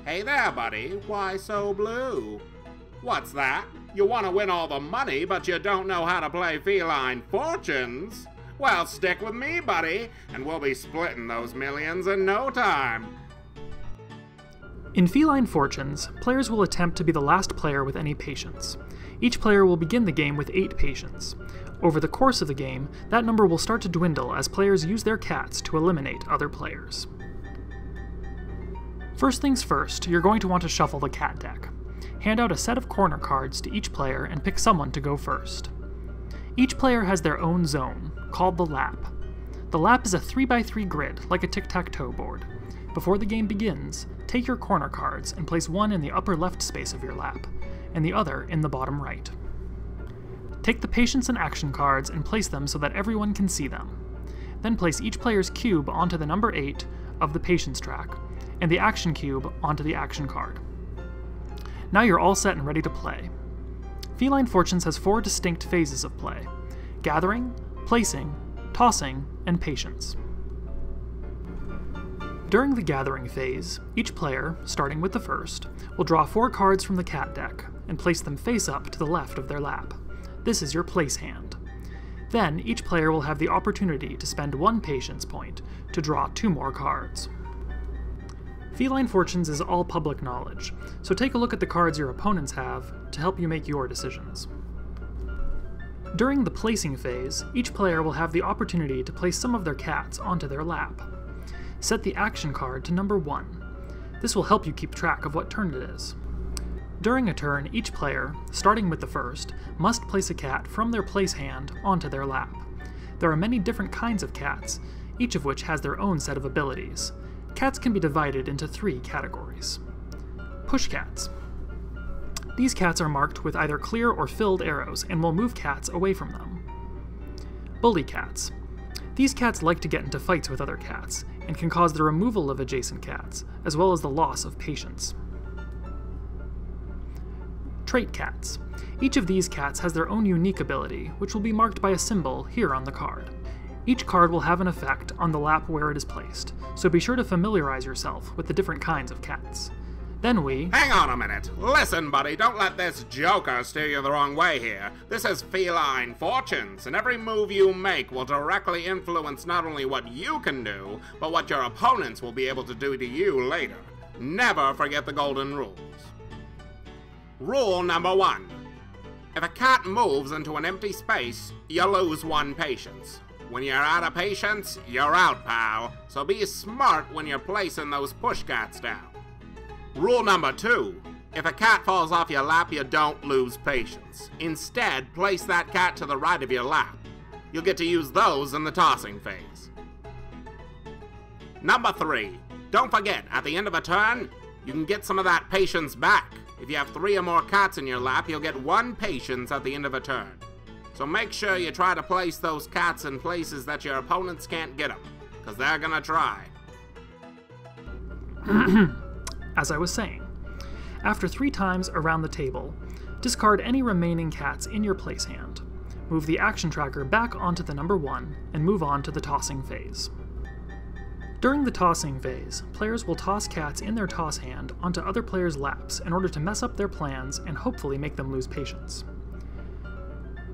Hey there, buddy. Why so blue? What's that? You want to win all the money, but you don't know how to play Feline Fortunes? Well, stick with me, buddy, and we'll be splitting those millions in no time. In Feline Fortunes, players will attempt to be the last player with any patience. Each player will begin the game with 8 patience. Over the course of the game, that number will start to dwindle as players use their cats to eliminate other players. First things first, you're going to want to shuffle the cat deck. Hand out a set of corner cards to each player and pick someone to go first. Each player has their own zone, called the lap. The lap is a 3x3 grid, like a tic-tac-toe board. Before the game begins, take your corner cards and place one in the upper left space of your lap, and the other in the bottom right. Take the patience and action cards and place them so that everyone can see them. Then place each player's cube onto the number 8 of the patience track, and the action cube onto the action card. Now you're all set and ready to play. Feline Fortunes has 4 distinct phases of play: gathering, placing, tossing, and patience. During the gathering phase, each player, starting with the first, will draw 4 cards from the cat deck and place them face up to the left of their lap. This is your place hand. Then each player will have the opportunity to spend 1 patience point to draw 2 more cards. Feline Fortunes is all public knowledge, so take a look at the cards your opponents have to help you make your decisions. During the placing phase, each player will have the opportunity to place some of their cats onto their lap. Set the action card to number 1. This will help you keep track of what turn it is. During a turn, each player, starting with the first, must place a cat from their place hand onto their lap. There are many different kinds of cats, each of which has their own set of abilities. Cats can be divided into 3 categories. Push cats. These cats are marked with either clear or filled arrows and will move cats away from them. Bully cats. These cats like to get into fights with other cats, and can cause the removal of adjacent cats, as well as the loss of patience. Trait cats. Each of these cats has their own unique ability, which will be marked by a symbol here on the card. Each card will have an effect on the lap where it is placed, so be sure to familiarize yourself with the different kinds of cats. Then we— Hang on a minute. Listen, buddy, don't let this joker steer you the wrong way here. This is Feline Fortunes, and every move you make will directly influence not only what you can do, but what your opponents will be able to do to you later. Never forget the golden rules. Rule number 1. If a cat moves into an empty space, you lose 1 patience. When you're out of patience, you're out, pal. So be smart when you're placing those push cats down. Rule number 2. If a cat falls off your lap, you don't lose patience. Instead, place that cat to the right of your lap. You'll get to use those in the tossing phase. Number 3. Don't forget, at the end of a turn, you can get some of that patience back. If you have 3 or more cats in your lap, you'll get 1 patience at the end of a turn. So make sure you try to place those cats in places that your opponents can't get them, because they're gonna try. As I was saying, after 3 times around the table, discard any remaining cats in your place hand. Move the action tracker back onto the number 1, and move on to the tossing phase. During the tossing phase, players will toss cats in their toss hand onto other players' laps in order to mess up their plans and hopefully make them lose patience.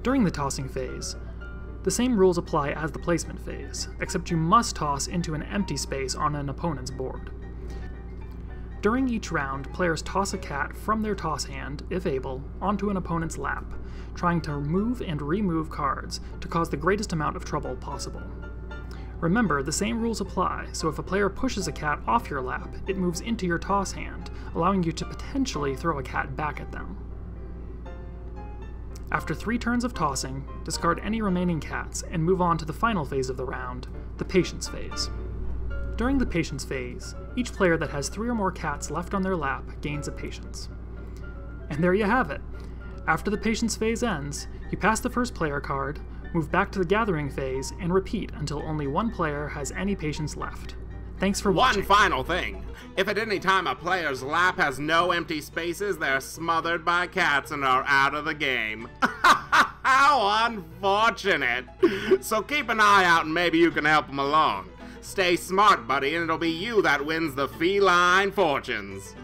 During the tossing phase, the same rules apply as the placement phase, except you must toss into an empty space on an opponent's board. During each round, players toss a cat from their toss hand, if able, onto an opponent's lap, trying to move and remove cards to cause the greatest amount of trouble possible. Remember, the same rules apply, so if a player pushes a cat off your lap, it moves into your toss hand, allowing you to potentially throw a cat back at them. After 3 turns of tossing, discard any remaining cats and move on to the final phase of the round, the patience phase. During the patience phase, each player that has 3 or more cats left on their lap gains a patience. And there you have it. After the patience phase ends, you pass the first player card, move back to the gathering phase, and repeat until only 1 player has any patience left. Thanks for watching. One final thing. If at any time a player's lap has no empty spaces, they're smothered by cats and are out of the game. How unfortunate. So keep an eye out and maybe you can help them along. Stay smart, buddy, and it'll be you that wins the Feline Fortunes.